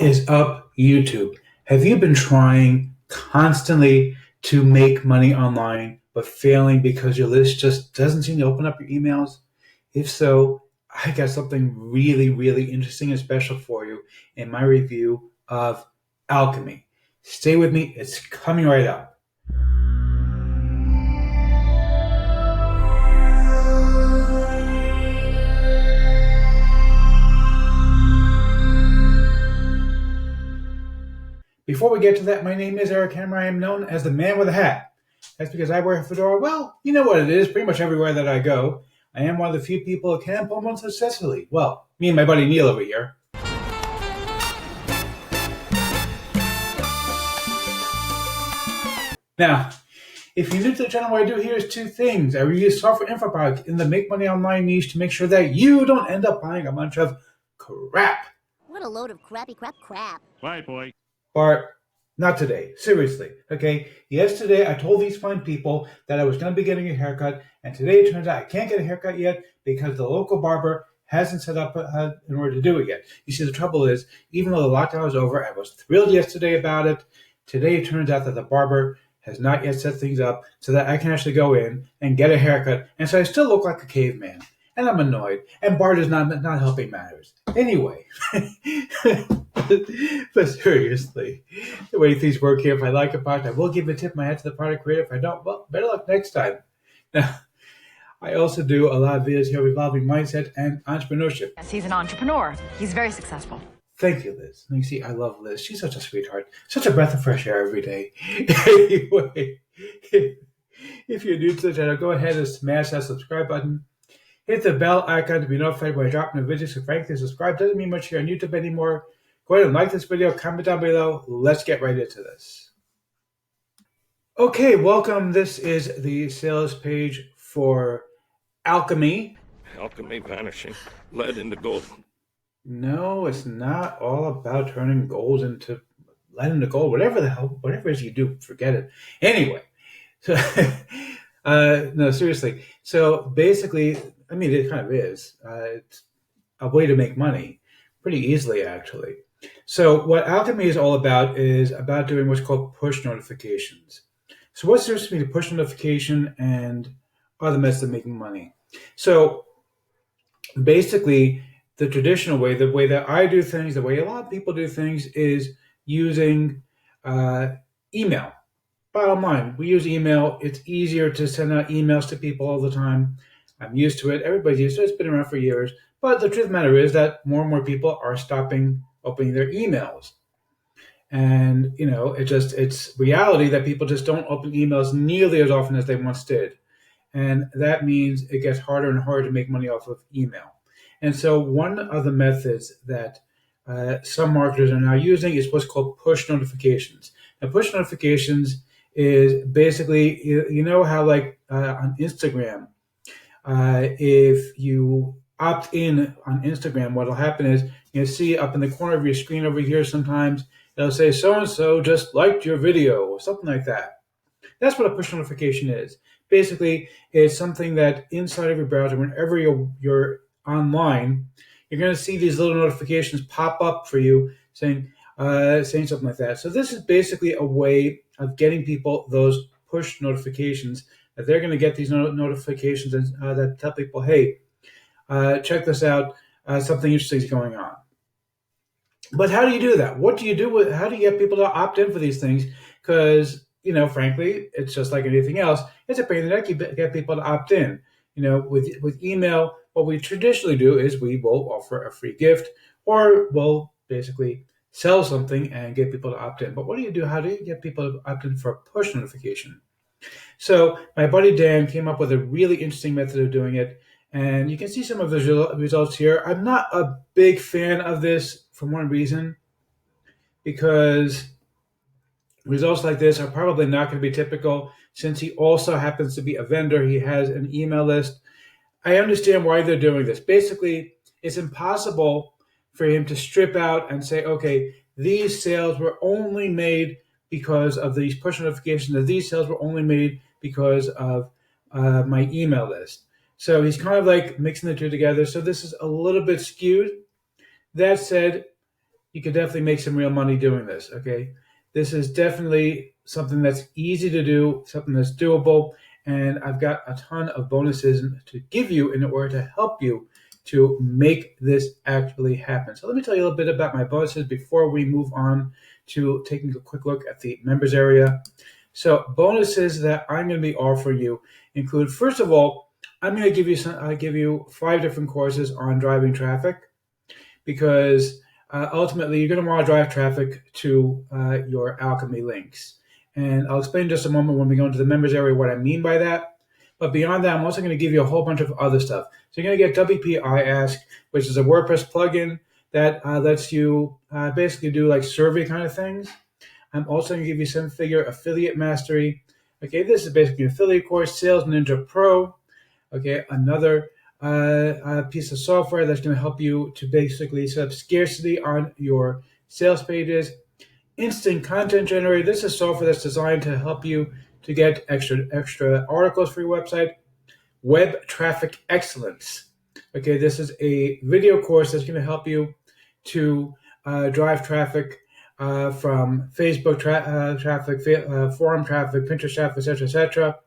is up, YouTube? Have you been trying constantly to make money online but failing because your list just doesn't seem to open up your emails? If so, I got something really, really interesting and special for you in my review of Alchemy. Stay with me, it's coming right up. Before we get to that, my name is Eric Hammer. I am known as the man with a hat. That's because I wear a fedora. Well, you know what it is, pretty much everywhere that I go. I am one of the few people who can pull one successfully. Well, me and my buddy Neil over here. Now, if you're new to the channel, what I do here is two things. I review software info products in the make money online niche to make sure that you don't end up buying a bunch of crap. What a load of crappy crap. Right, boy. Bart, not today. Seriously, okay? Yesterday, I told these fine people that I was going to be getting a haircut, and today it turns out I can't get a haircut yet because the local barber hasn't set up in order to do it yet. You see, the trouble is, even though the lockdown was over, I was thrilled yesterday about it. Today, it turns out that the barber has not yet set things up so that I can actually go in and get a haircut, and so I still look like a caveman. And I'm annoyed, and Bart is not helping matters. Anyway, but seriously, the way things work here, if I like a product, I will give a tip my hat to the product creator. If I don't, well, better luck next time. Now, I also do a lot of videos here revolving mindset and entrepreneurship. Yes, he's an entrepreneur. He's very successful. Thank you, Liz. You see, I love Liz. She's such a sweetheart. Such a breath of fresh air every day. Anyway, if you're new to the channel, go ahead and smash that subscribe button. Hit the bell icon to be notified when I drop new videos. So frankly, subscribe doesn't mean much here on YouTube anymore. Go ahead and like this video, comment down below. Let's get right into this. Okay, welcome. This is the sales page for Alchemy. Alchemy vanishing. Lead into gold. No, it's not all about turning gold into lead into gold. Whatever it is you do, forget it. Anyway, so no, seriously. So basically, I mean, it kind of is. It's a way to make money pretty easily, actually. So what Alchemy is all about is about doing what's called push notifications. So what's the difference between a push notification and other methods of making money? So basically, the traditional way, the way that I do things, the way a lot of people do things is using email. Bottom line, we use email. It's easier to send out emails to people all the time. I'm used to it. Everybody's used to it. It's been around for years. But the truth of the matter is that more and more people are stopping opening their emails. And, you know, it's reality that people just don't open emails nearly as often as they once did. And that means it gets harder and harder to make money off of email. And so one of the methods that some marketers are now using is what's called push notifications. Now, push notifications is basically, you know how like on Instagram, if you opt in on Instagram, what'll happen is you'll see up in the corner of your screen over here sometimes, it'll say so-and-so just liked your video or something like that. That's what a push notification is. Basically, it's something that inside of your browser, whenever you're online, you're going to see these little notifications pop up for you saying something like that. So this is basically a way of getting people those push notifications that they're going to get these notifications that tell people, hey, check this out, something interesting is going on. But how do you do that? What do you do how do you get people to opt in for these things? Because, you know, frankly, it's just like anything else. It's a pain in the neck. You get people to opt in. You know, with email, what we traditionally do is we will offer a free gift or we'll basically sell something and get people to opt in. But what do you do? How do you get people to opt in for a push notification? So my buddy Dan came up with a really interesting method of doing it. And you can see some of the results here. I'm not a big fan of this for one reason, because results like this are probably not going to be typical. Since he also happens to be a vendor, he has an email list. I understand why they're doing this. Basically, it's impossible for him to strip out and say, okay, these sales were only made because of these push notifications, that these sales were only made because of my email list. So he's kind of like mixing the two together. So this is a little bit skewed. That said, you could definitely make some real money doing this. Okay, this is definitely something that's easy to do, something that's doable, and I've got a ton of bonuses to give you in order to help you to make this actually happen. So let me tell you a little bit about my bonuses before we move on to taking a quick look at the members area. So bonuses that I'm going to be offering you include, first of all, I'm going to give you I give you 5 different courses on driving traffic, because ultimately you're going to want to drive traffic to your Alchemy links. And I'll explain in just a moment when we go into the members area what I mean by that. But beyond that, I'm also going to give you a whole bunch of other stuff. So you're going to get WP Ask, which is a WordPress plugin that lets you basically do like survey kind of things. I'm also going to give you 7-figure affiliate mastery. Okay, this is basically an affiliate course, Sales Ninja Pro. Okay, another piece of software that's going to help you to basically set up scarcity on your sales pages. Instant content generator. This is software that's designed to help you to get extra articles for your website. Web traffic excellence. Okay, this is a video course that's going to help you to drive traffic from Facebook traffic, forum traffic, Pinterest traffic, etc.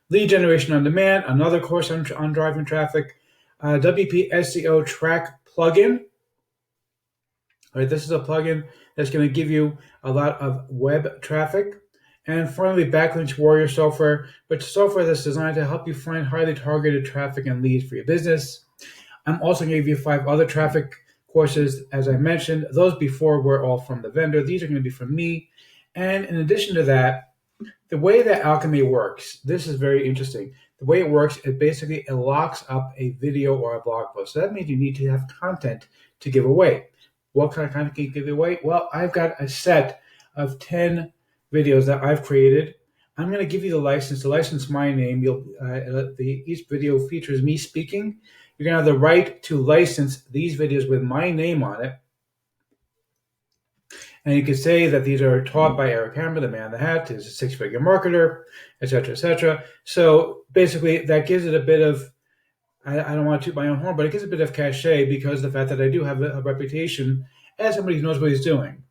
Lead generation on demand, another course on driving traffic. WP SEO track plugin. All right, this is a plugin that's going to give you a lot of web traffic. And finally, Backlinks Warrior software, which is software that's designed to help you find highly targeted traffic and leads for your business. I'm also going to give you 5 other traffic courses, as I mentioned. Those before were all from the vendor. These are going to be from me. And in addition to that, the way that Alchemy works, this is very interesting. The way it works, it basically it locks up a video or a blog post. So that means you need to have content to give away. What kind of content can you give away? Well, I've got a set of 10 videos that I've created. I'm going to give you the license to license my name. Each video features me speaking. You're going to have the right to license these videos with my name on it. And you could say that these are taught by Eric Hammer, the man in the hat, who's a 6-figure marketer, etc., etc. So basically, that gives it a bit of, I don't want to toot my own horn, but it gives a bit of cachet because of the fact that I do have a reputation as somebody who knows what he's doing.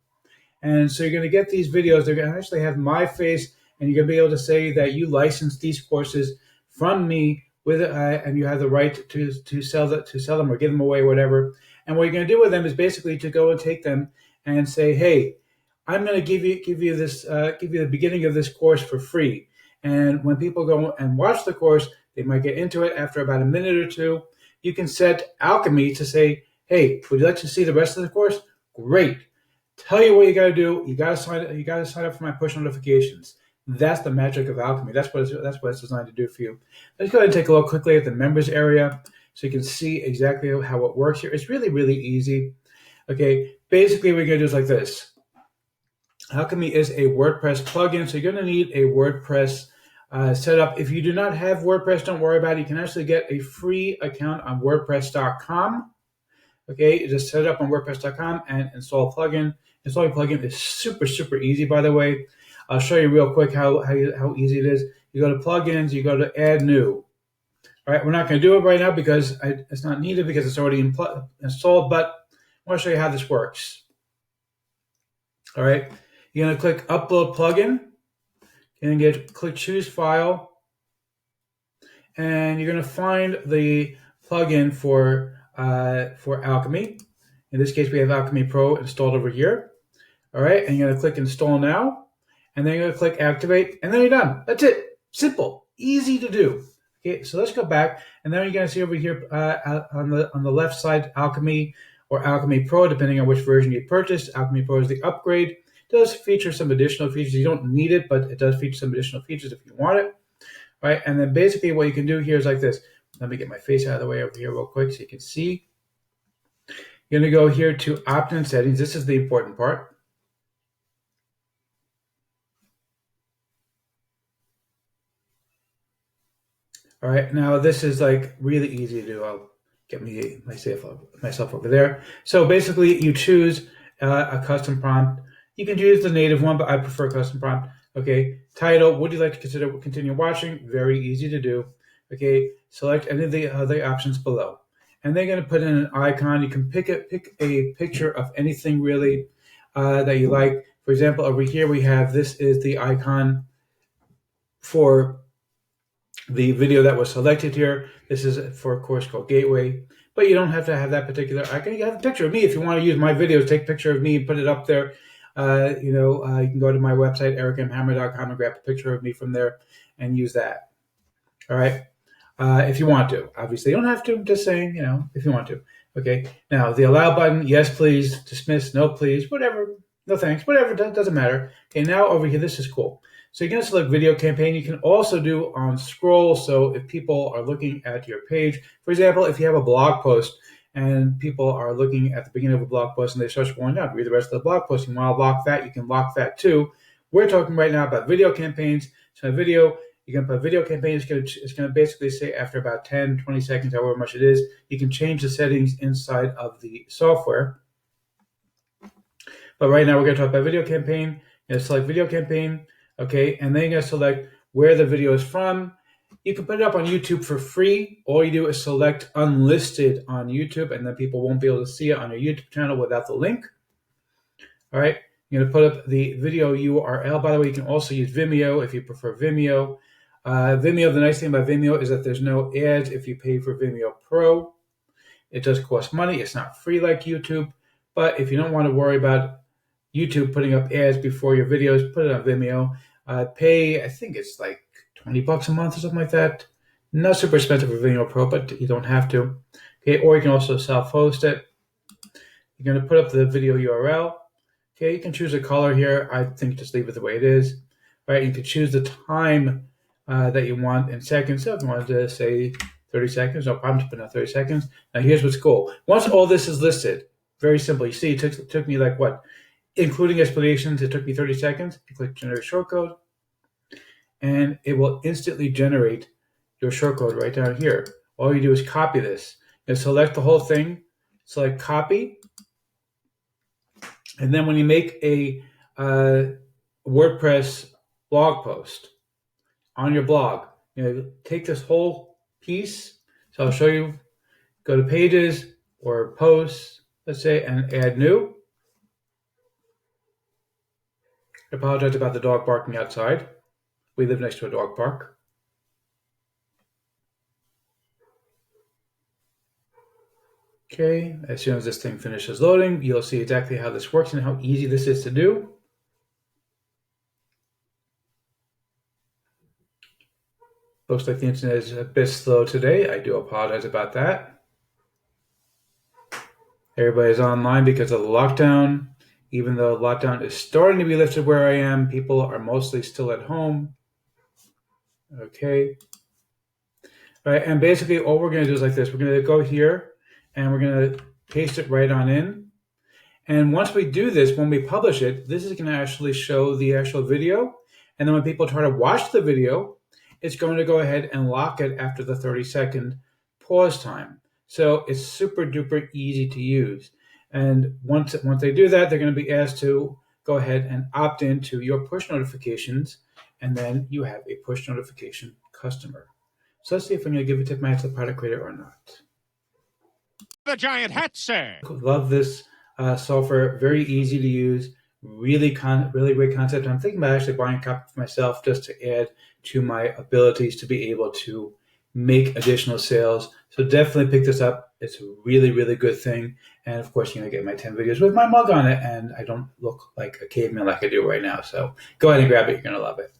And so you're going to get these videos. They're going to actually have my face, and you're going to be able to say that you licensed these courses from me, and you have the right to sell them or give them away, whatever. And what you're going to do with them is basically to go and take them and say, hey, I'm going to give you the beginning of this course for free. And when people go and watch the course, they might get into it after about a minute or two. You can set Alchemy to say, hey, would you like to see the rest of the course? Great. Tell you what you got to do. You got to sign up for my push notifications. That's the magic of Alchemy. That's what it's designed to do for you. Let's go ahead and take a look quickly at the members area so you can see exactly how it works here. It's really, really easy. Okay, basically what you're going to do is like this. Alchemy is a WordPress plugin, so you're going to need a WordPress setup. If you do not have WordPress, don't worry about it. You can actually get a free account on WordPress.com. Okay, you just set it up on WordPress.com and install a plugin. Installing a plugin is super, super easy, by the way. I'll show you real quick how easy it is. You go to plugins, you go to add new. All right, we're not going to do it right now because it's not needed because it's already installed, but I want to show you how this works. All right, you're going to click Upload Plugin, and click Choose File, and you're going to find the plugin for Alchemy. In this case, we have Alchemy Pro installed over here. All right, and you're going to click Install Now. And then you're going to click Activate, and then you're done. That's it. Simple. Easy to do. Okay, so let's go back. And then you're going to see over here on the left side, Alchemy or Alchemy Pro, depending on which version you purchased. Alchemy Pro is the upgrade. It does feature some additional features. You don't need it, but it does feature some additional features if you want it. All right, and then basically what you can do here is like this. Let me get my face out of the way over here real quick so you can see. You're going to go here to Opt-in Settings. This is the important part. All right, now this is like really easy to do. I'll get myself over there. So basically you choose a custom prompt. You can choose the native one, but I prefer custom prompt. Okay, title, would you like to continue watching? Very easy to do. Okay, select any of the other options below. and they're going to put in an icon. You can pick a picture of anything really that you like. For example, over here we have, this is the icon for the video that was selected here. This is for a course called Gateway, but you don't have to have that particular icon. You have a picture of me if you want to use my videos. Take a picture of me and put it up there. You can go to my website, ericmhammer.com, and grab a picture of me from there and use that. All right. If you want to. Obviously, you don't have to. I'm just saying, if you want to. Okay. Now, the allow button, yes, please. Dismiss, no, please. Whatever. No, thanks. Whatever. Doesn't matter. Okay. Now, over here, this is cool. So you're going to select video campaign. You can also do on scroll. So if people are looking at your page, for example, if you have a blog post and people are looking at the beginning of a blog post and they start scrolling down, read the rest of the blog post. You want to lock that, you can lock that too. We're talking right now about video campaigns. So a video, you can put video campaign. It's going to basically say after about 10, 20 seconds, however much it is, you can change the settings inside of the software. But right now we're going to talk about video campaign. You're going to select video campaign. Okay, and then you're going to select where the video is from. You can put it up on YouTube for free. All you do is select unlisted on YouTube, and then people won't be able to see it on your YouTube channel without the link. All right, you're going to put up the video URL. By the way, you can also use Vimeo if you prefer Vimeo. Vimeo, the nice thing about Vimeo is that there's no ads if you pay for Vimeo Pro. It does cost money. It's not free like YouTube, but if you don't want to worry about YouTube putting up ads before your videos, put it on Vimeo. Pay, I think it's like $20 a month or something like that. Not super expensive for Vimeo Pro, but you don't have to. Okay, or you can also self-host it. You're going to put up the video URL. Okay, you can choose a color here. I think just leave it the way it is. All right, you can choose the time that you want in seconds. So if you wanted to say 30 seconds, no problem to put in 30 seconds. Now here's what's cool. Once all this is listed, very simple. You see, it took me like what? Including explanations, it took me 30 seconds. You click generate shortcode, and it will instantly generate your shortcode right down here. All you do is copy this. And select the whole thing, select copy, and then when you make a WordPress blog post on your blog, take this whole piece. So I'll show you. Go to pages or posts, let's say, and add new. I apologize about the dog barking outside. We live next to a dog park. Okay, as soon as this thing finishes loading, you'll see exactly how this works and how easy this is to do. Looks like the internet is a bit slow today. I do apologize about that. Everybody's online because of the lockdown. Even though lockdown is starting to be lifted where I am, people are mostly still at home. Okay. All right, and basically all we're going to do is like this. We're going to go here and we're going to paste it right on in. And once we do this, when we publish it, this is going to actually show the actual video. And then when people try to watch the video, it's going to go ahead and lock it after the 30-second pause time. So it's super duper easy to use. And once they do that, they're going to be asked to go ahead and opt into your push notifications, and then you have a push notification customer. So let's see if I'm going to give a tip to the product creator or not. The giant hat, sir. Love this software. Very easy to use. Really great concept. I'm thinking about actually buying a copy for myself just to add to my abilities to be able to make additional sales. So definitely pick this up. It's a really, really good thing. And of course, you're going to get my 10 videos with my mug on it. And I don't look like a caveman like I do right now. So go ahead and grab it. You're going to love it.